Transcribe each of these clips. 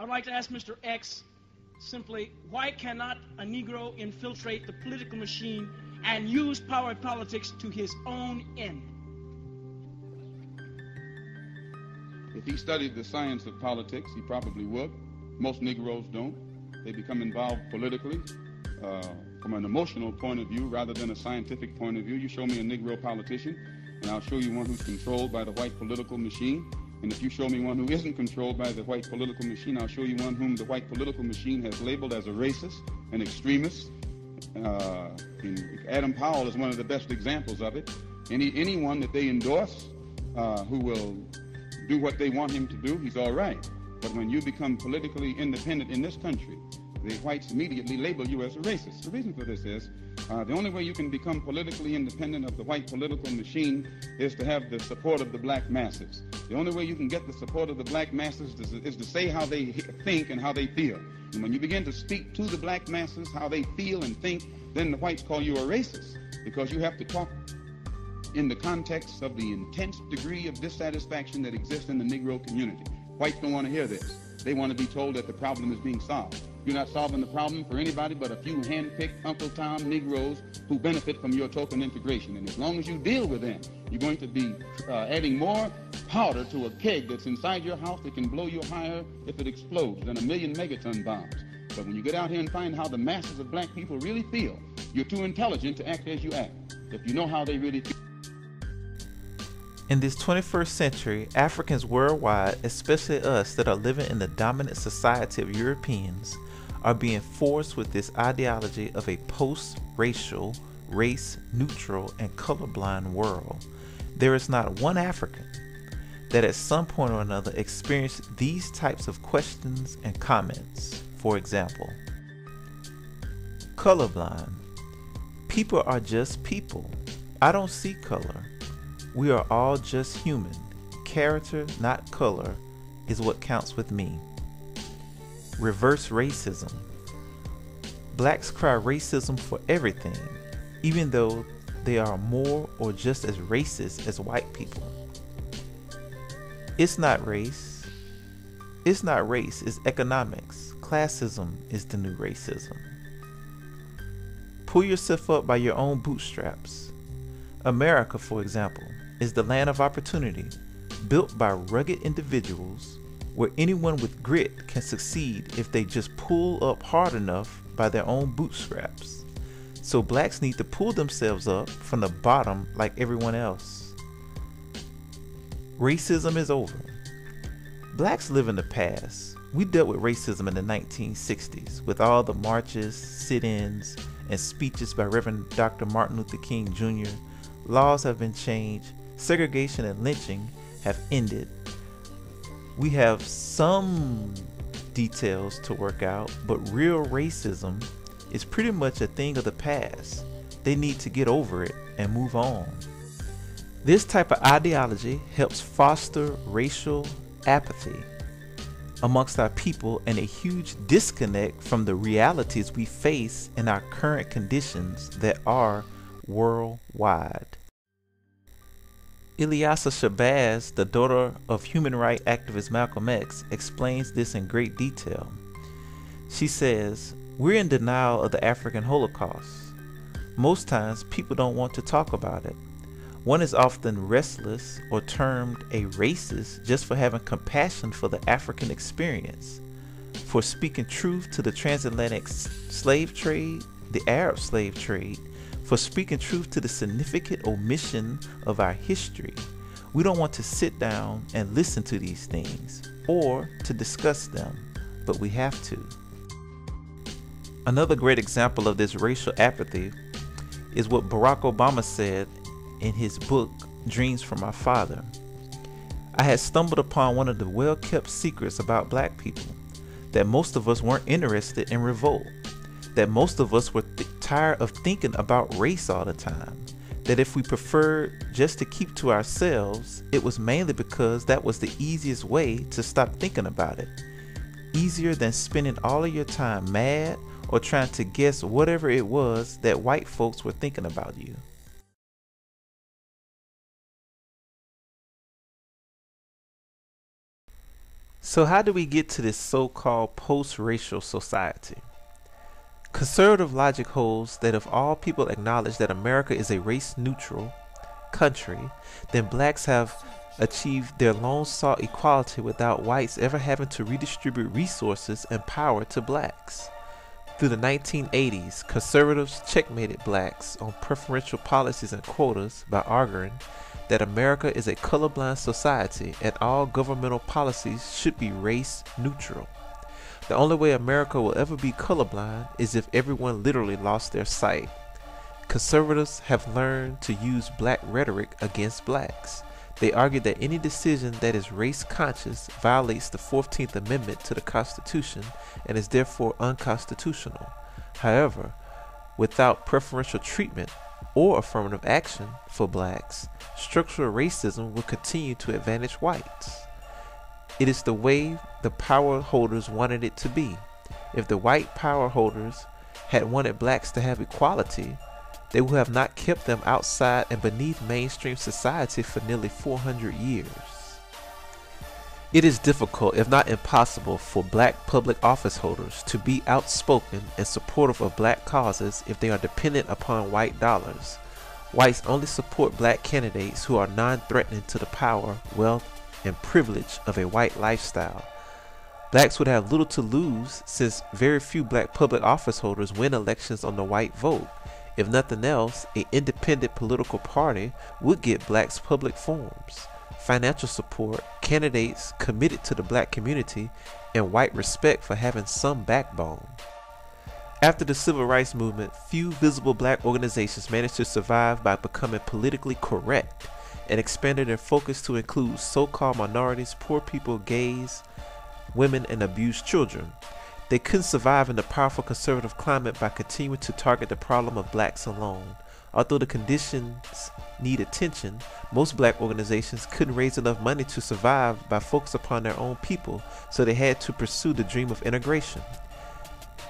I'd like to ask Mr. X simply, why cannot a Negro infiltrate the political machine and use power and politics to his own end? If he studied the science of politics, he probably would. Most Negroes don't. They become involved politically from an emotional point of view rather than a scientific point of view. You show me a Negro politician, and I'll show you one who's controlled by the white political machine. And if you show me one who isn't controlled by the white political machine, I'll show you one whom the white political machine has labeled as a racist, an extremist. Adam Powell is one of the best examples of it. Anyone that they endorse who will do what they want him to do, he's all right. But when you become politically independent in this country, the whites immediately label you as a racist. The reason for this is the only way you can become politically independent of the white political machine is to have the support of the black masses. The only way you can get the support of the black masses is to say how they think and how they feel. And when you begin to speak to the black masses how they feel and think, then the whites call you a racist, because you have to talk in the context of the intense degree of dissatisfaction that exists in the Negro community. Whites don't want to hear this. They want to be told that the problem is being solved. You're not solving the problem for anybody but a few hand-picked Uncle Tom Negroes who benefit from your token integration. And as long as you deal with them, you're going to be adding more powder to a keg that's inside your house that can blow you higher if it explodes than 1,000,000 megaton bombs. But when you get out here and find how the masses of black people really feel, you're too intelligent to act as you act. If you know how they really feel. In this 21st century, Africans worldwide, especially us that are living in the dominant society of Europeans, are being forced with this ideology of a post-racial, race-neutral, and colorblind world. There is not one African that at some point or another experienced these types of questions and comments. For example, colorblind. People are just people. I don't see color. We are all just human. Character, not color, is what counts with me. Reverse racism. Blacks cry racism for everything, even though they are more or just as racist as white people. It's not race. It's not race, it's economics. Classism is the new racism. Pull yourself up by your own bootstraps. America, for example, is the land of opportunity, built by rugged individuals, where anyone with grit can succeed if they just pull up hard enough by their own bootstraps. So blacks need to pull themselves up from the bottom like everyone else. Racism is over. Blacks live in the past. We dealt with racism in the 1960s with all the marches, sit-ins, and speeches by Reverend Dr. Martin Luther King Jr. Laws have been changed. Segregation and lynching have ended. We have some details to work out, but real racism is pretty much a thing of the past. They need to get over it and move on. This type of ideology helps foster racial apathy amongst our people and a huge disconnect from the realities we face in our current conditions that are worldwide. Ilyasa Shabazz, the daughter of human rights activist Malcolm X, explains this in great detail. She says, "We're in denial of the African Holocaust. Most times people don't want to talk about it. One is often restless or termed a racist just for having compassion for the African experience, for speaking truth to the transatlantic slave trade, the Arab slave trade, for speaking truth to the significant omission of our history. We don't want to sit down and listen to these things or to discuss them, but we have to." Another great example of this racial apathy is what Barack Obama said in his book, Dreams from My Father. "I had stumbled upon one of the well-kept secrets about black people, that most of us weren't interested in revolt, that most of us were tired of thinking about race all the time, that if we preferred just to keep to ourselves, it was mainly because that was the easiest way to stop thinking about it, easier than spending all of your time mad or trying to guess whatever it was that white folks were thinking about you." So how do we get to this so-called post-racial society? Conservative logic holds that if all people acknowledge that America is a race-neutral country, then blacks have achieved their long-sought equality without whites ever having to redistribute resources and power to blacks. Through the 1980s, conservatives checkmated blacks on preferential policies and quotas by arguing that America is a colorblind society and all governmental policies should be race neutral. The only way America will ever be colorblind is if everyone literally lost their sight. Conservatives have learned to use black rhetoric against blacks. They argue that any decision that is race conscious violates the 14th Amendment to the Constitution and is therefore unconstitutional. However, without preferential treatment or affirmative action for blacks, structural racism will continue to advantage whites. It is the way the power holders wanted it to be. If the white power holders had wanted blacks to have equality, they would have not kept them outside and beneath mainstream society for nearly 400 years. It is difficult, if not impossible, for black public office holders to be outspoken and supportive of black causes if they are dependent upon white dollars. Whites only support black candidates who are non-threatening to the power, wealth, and privilege of a white lifestyle. Blacks would have little to lose since very few black public office holders win elections on the white vote. If nothing else, an independent political party would get blacks public forums, financial support, candidates committed to the black community, and white respect for having some backbone. After the civil rights movement, few visible black organizations managed to survive by becoming politically correct and expanded their focus to include so-called minorities, poor people, gays, women, and abused children. They couldn't survive in the powerful conservative climate by continuing to target the problem of blacks alone. Although the conditions need attention, most black organizations couldn't raise enough money to survive by focusing upon their own people, so they had to pursue the dream of integration.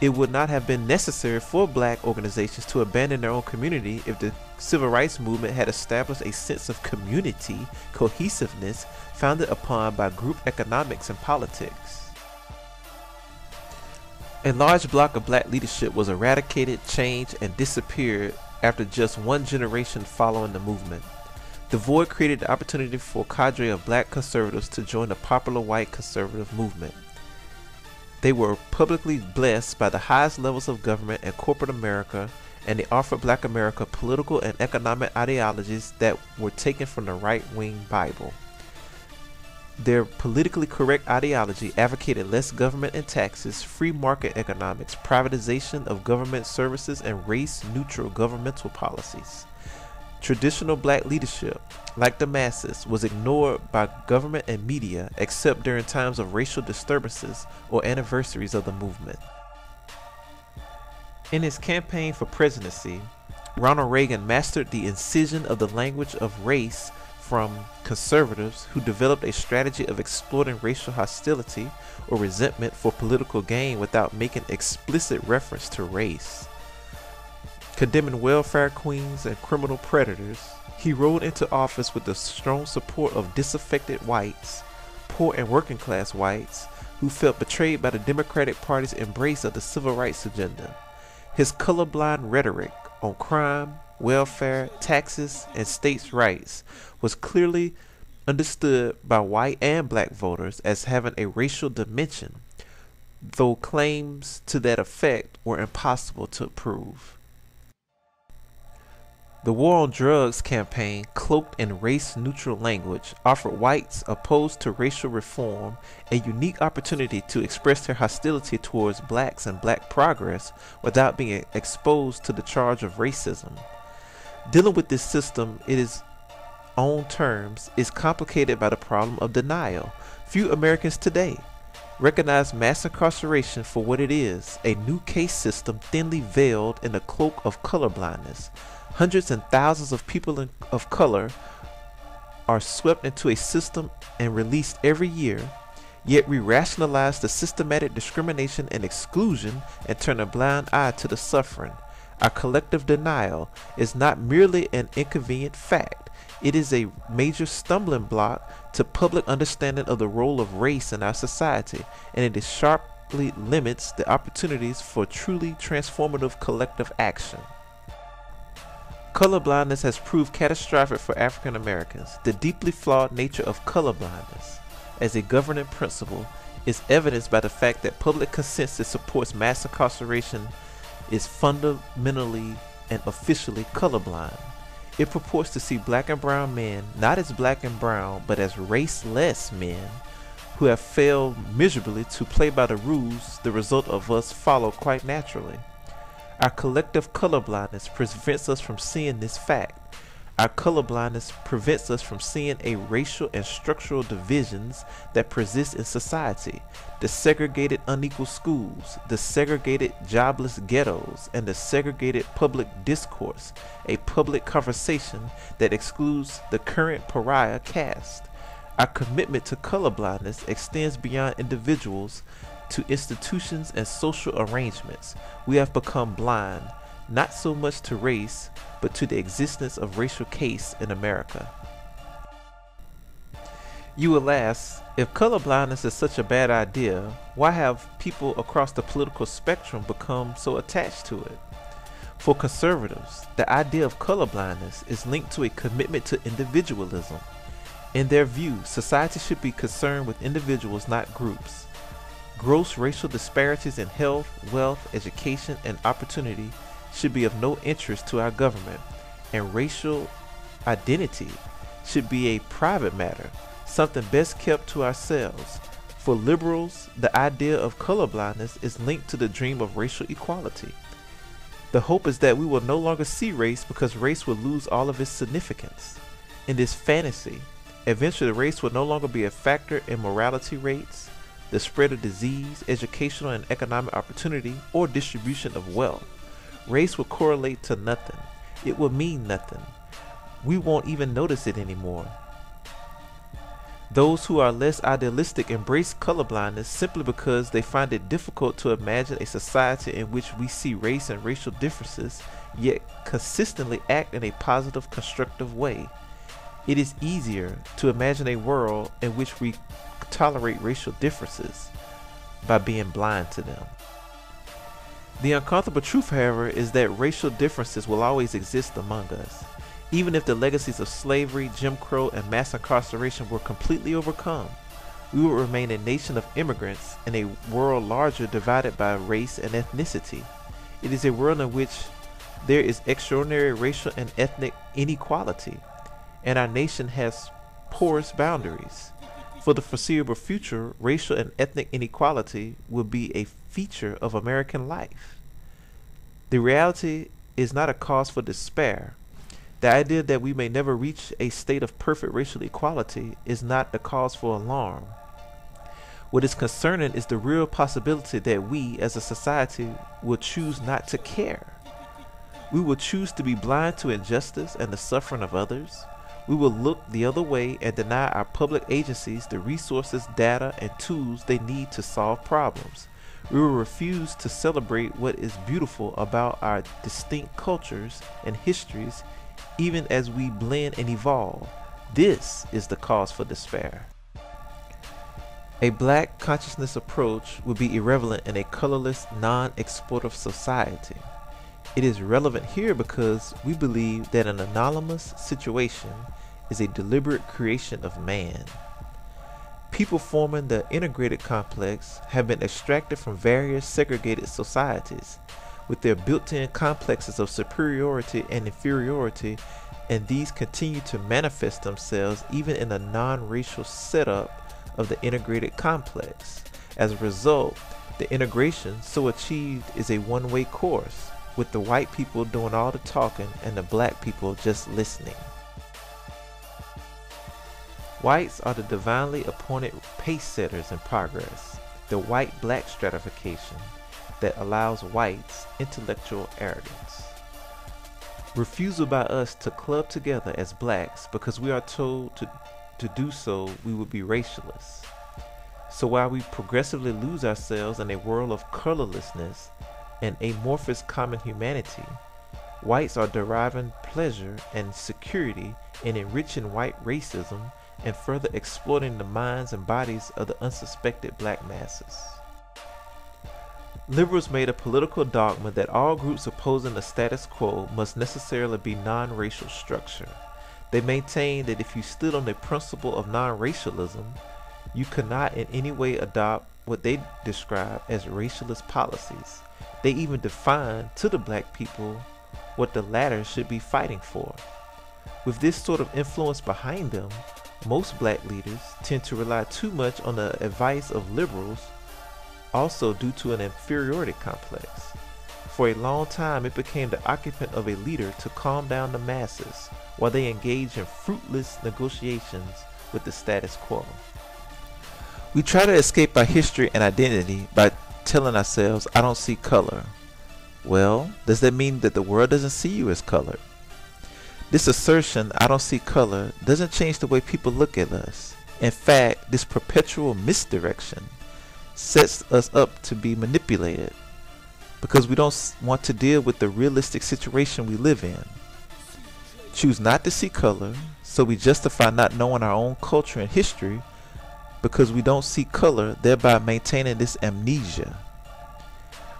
It would not have been necessary for black organizations to abandon their own community if the civil rights movement had established a sense of community cohesiveness founded upon by group economics and politics. A large block of black leadership was eradicated, changed, and disappeared after just one generation following the movement. The void created the opportunity for a cadre of black conservatives to join the popular white conservative movement. They were publicly blessed by the highest levels of government and corporate America, and they offered black America political and economic ideologies that were taken from the right-wing Bible. Their politically correct ideology advocated less government and taxes, free market economics, privatization of government services, and race-neutral governmental policies. Traditional black leadership, like the masses, was ignored by government and media except during times of racial disturbances or anniversaries of the movement. In his campaign for presidency, Ronald Reagan mastered the incision of the language of race from conservatives who developed a strategy of exploiting racial hostility or resentment for political gain without making explicit reference to race. Condemning welfare queens and criminal predators, he rode into office with the strong support of disaffected whites, poor and working class whites, who felt betrayed by the Democratic Party's embrace of the civil rights agenda. His colorblind rhetoric on crime, welfare, taxes, and states' rights was clearly understood by white and black voters as having a racial dimension, though claims to that effect were impossible to prove. The War on Drugs campaign, cloaked in race-neutral language, offered whites opposed to racial reform a unique opportunity to express their hostility towards blacks and black progress without being exposed to the charge of racism. Dealing with this system in its own terms is complicated by the problem of denial. Few Americans today recognize mass incarceration for what it is, a new case system thinly veiled in the cloak of colorblindness. Hundreds and thousands of people of color are swept into a system and released every year, yet we rationalize the systematic discrimination and exclusion and turn a blind eye to the suffering. Our collective denial is not merely an inconvenient fact, It is a major stumbling block to public understanding of the role of race in our society, and it sharply limits the opportunities for truly transformative collective action. Colorblindness has proved catastrophic for African Americans. The deeply flawed nature of colorblindness as a governing principle is evidenced by the fact that public consensus supports mass incarceration is fundamentally and officially colorblind. It purports to see black and brown men not as black and brown, but as raceless men who have failed miserably to play by the rules the result of us follow quite naturally. Our collective colorblindness prevents us from seeing this fact. Our colorblindness prevents us from seeing a racial and structural divisions that persist in society, the segregated unequal schools, the segregated jobless ghettos, and the segregated public discourse, a public conversation that excludes the current pariah caste. Our commitment to colorblindness extends beyond individuals to institutions and social arrangements. We have become blind, not so much to race, but to the existence of racial caste in America. You will ask, if colorblindness is such a bad idea, why have people across the political spectrum become so attached to it? For conservatives, the idea of colorblindness is linked to a commitment to individualism. In their view, society should be concerned with individuals, not groups. Gross racial disparities in health, wealth, education, and opportunity should be of no interest to our government, and racial identity should be a private matter, something best kept to ourselves. For liberals, the idea of colorblindness is linked to the dream of racial equality. The hope is that we will no longer see race because race will lose all of its significance. In this fantasy, eventually race will no longer be a factor in mortality rates, the spread of disease, educational and economic opportunity, or distribution of wealth. Race will correlate to nothing. It will mean nothing. We won't even notice it anymore. Those who are less idealistic embrace colorblindness simply because they find it difficult to imagine a society in which we see race and racial differences, yet consistently act in a positive, constructive way. It is easier to imagine a world in which we tolerate racial differences by being blind to them. The uncomfortable truth, however, is that racial differences will always exist among us. Even if the legacies of slavery, Jim Crow, and mass incarceration were completely overcome, we will remain a nation of immigrants in a world larger divided by race and ethnicity. It is a world in which there is extraordinary racial and ethnic inequality, and our nation has porous boundaries. For the foreseeable future, racial and ethnic inequality will be a feature of American life. The reality is not a cause for despair. The idea that we may never reach a state of perfect racial equality is not the cause for alarm. What is concerning is the real possibility that we, as a society, will choose not to care. We will choose to be blind to injustice and the suffering of others. We will look the other way and deny our public agencies the resources, data, and tools they need to solve problems. We will refuse to celebrate what is beautiful about our distinct cultures and histories, even as we blend and evolve. This is the cause for despair. A black consciousness approach would be irrelevant in a colorless, non-exploitive society. It is relevant here because we believe that an anomalous situation is a deliberate creation of man. People forming the integrated complex have been extracted from various segregated societies with their built-in complexes of superiority and inferiority, and these continue to manifest themselves even in a non-racial setup of the integrated complex. As a result, the integration so achieved is a one-way course, with the white people doing all the talking and the black people just listening. Whites are the divinely appointed pace setters in progress, the white-black stratification that allows whites intellectual arrogance. Refusal by us to club together as blacks because we are told to do so we would be racialists. So while we progressively lose ourselves in a world of colorlessness and amorphous common humanity, whites are deriving pleasure and security in enriching white racism and further exploiting the minds and bodies of the unsuspected black masses. Liberals made a political dogma that all groups opposing the status quo must necessarily be non-racial structure. They maintained that if you stood on the principle of non-racialism, you could not in any way adopt what they describe as racialist policies. They even defined to the black people what the latter should be fighting for. With this sort of influence behind them, most black leaders tend to rely too much on the advice of liberals, also due to an inferiority complex. For a long time, it became the occupant of a leader to calm down the masses while they engage in fruitless negotiations with the status quo. We try to escape our history and identity by telling ourselves, I don't see color. Well, does that mean that the world doesn't see you as colored? This assertion, I don't see color, doesn't change the way people look at us. In fact, this perpetual misdirection sets us up to be manipulated because we don't want to deal with the realistic situation we live in. Choose not to see color, so we justify not knowing our own culture and history because we don't see color, thereby maintaining this amnesia.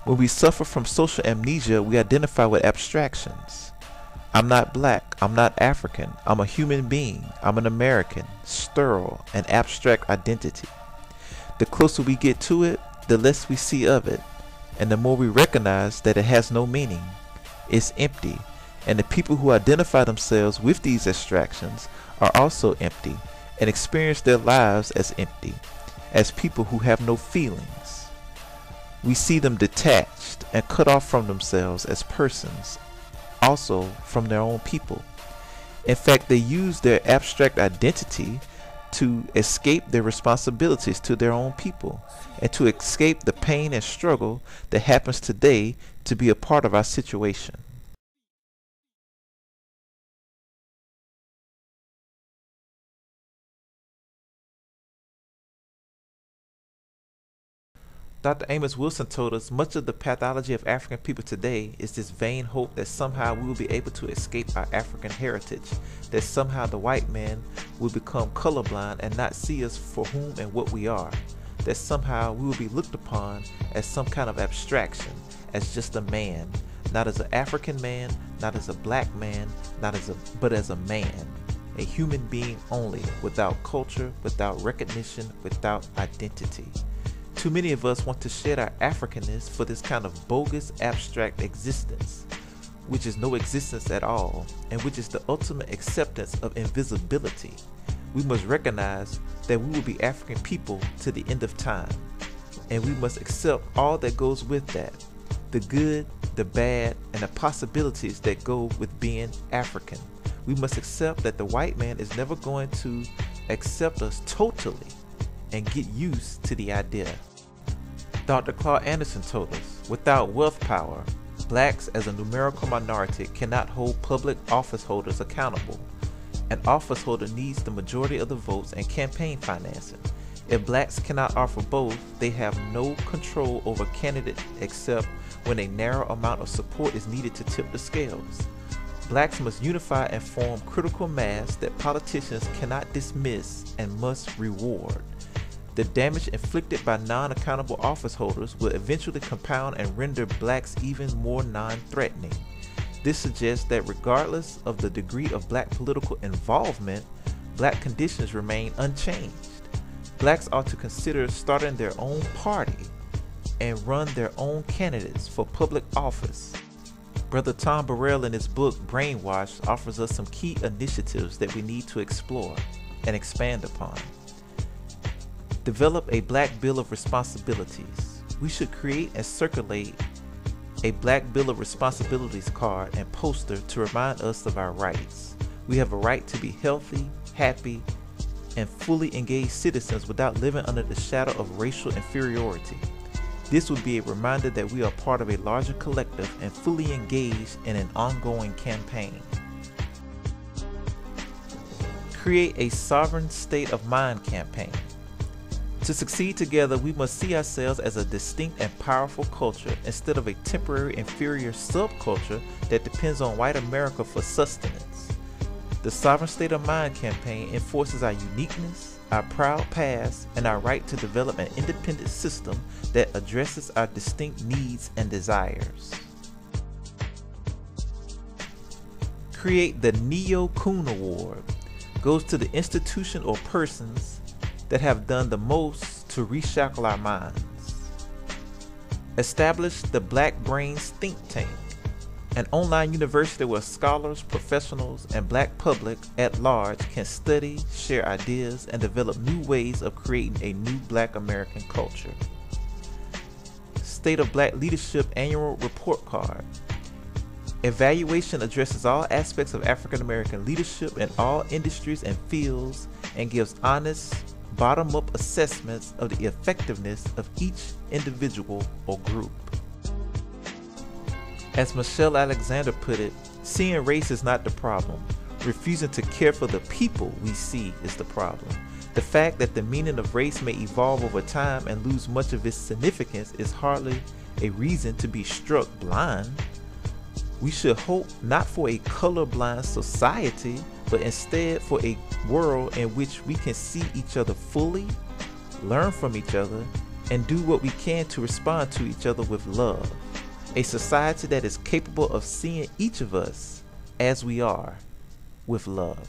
When we suffer from social amnesia, we identify with abstractions. I'm not black, I'm not African, I'm a human being, I'm an American, sterile, and abstract identity. The closer we get to it, the less we see of it, and the more we recognize that it has no meaning. It's empty, and the people who identify themselves with these abstractions are also empty and experience their lives as empty, as people who have no feelings. We see them detached and cut off from themselves as persons, also from their own people. In fact, they use their abstract identity to escape their responsibilities to their own people and to escape the pain and struggle that happens today to be a part of our situation. Dr. Amos Wilson told us much of the pathology of African people today is this vain hope that somehow we will be able to escape our African heritage, that somehow the white man will become colorblind and not see us for whom and what we are, that somehow we will be looked upon as some kind of abstraction, as just a man, not as an African man, not as a black man, but as a man, a human being only, without culture, without recognition, without identity. Too many of us want to shed our Africanness for this kind of bogus abstract existence, which is no existence at all, and which is the ultimate acceptance of invisibility. We must recognize that we will be African people to the end of time, and we must accept all that goes with that, the good, the bad, and the possibilities that go with being African. We must accept that the white man is never going to accept us totally and get used to the idea. Dr. Claud Anderson told us, without wealth power, blacks as a numerical minority cannot hold public office holders accountable. An office holder needs the majority of the votes and campaign financing. If blacks cannot offer both, they have no control over candidates except when a narrow amount of support is needed to tip the scales. Blacks must unify and form critical mass that politicians cannot dismiss and must reward. The damage inflicted by non-accountable office holders will eventually compound and render blacks even more non-threatening. This suggests that regardless of the degree of black political involvement, black conditions remain unchanged. Blacks ought to consider starting their own party and run their own candidates for public office. Brother Tom Burrell in his book Brainwashed offers us some key initiatives that we need to explore and expand upon. Develop a Black Bill of Responsibilities. We should create and circulate a Black Bill of Responsibilities card and poster to remind us of our rights. We have a right to be healthy, happy, and fully engaged citizens without living under the shadow of racial inferiority. This would be a reminder that we are part of a larger collective and fully engaged in an ongoing campaign. Create a sovereign state of mind campaign. To succeed together, we must see ourselves as a distinct and powerful culture instead of a temporary inferior subculture that depends on white America for sustenance. The Sovereign State of Mind campaign enforces our uniqueness, our proud past, and our right to develop an independent system that addresses our distinct needs and desires. Create the Neo Coon Award. Goes to the institution or persons that have done the most to reshackle our minds. Establish the Black Brains Think Tank, an online university where scholars, professionals, and black public at large can study, share ideas, and develop new ways of creating a new Black American culture. State of Black Leadership Annual Report Card. Evaluation addresses all aspects of African American leadership in all industries and fields and gives honest, bottom-up assessments of the effectiveness of each individual or group. As Michelle Alexander put it, seeing race is not the problem. Refusing to care for the people we see is the problem. The fact that the meaning of race may evolve over time and lose much of its significance is hardly a reason to be struck blind. We should hope not for a colorblind society, but instead for a world in which we can see each other fully, learn from each other, and do what we can to respond to each other with love. A society that is capable of seeing each of us as we are, with love.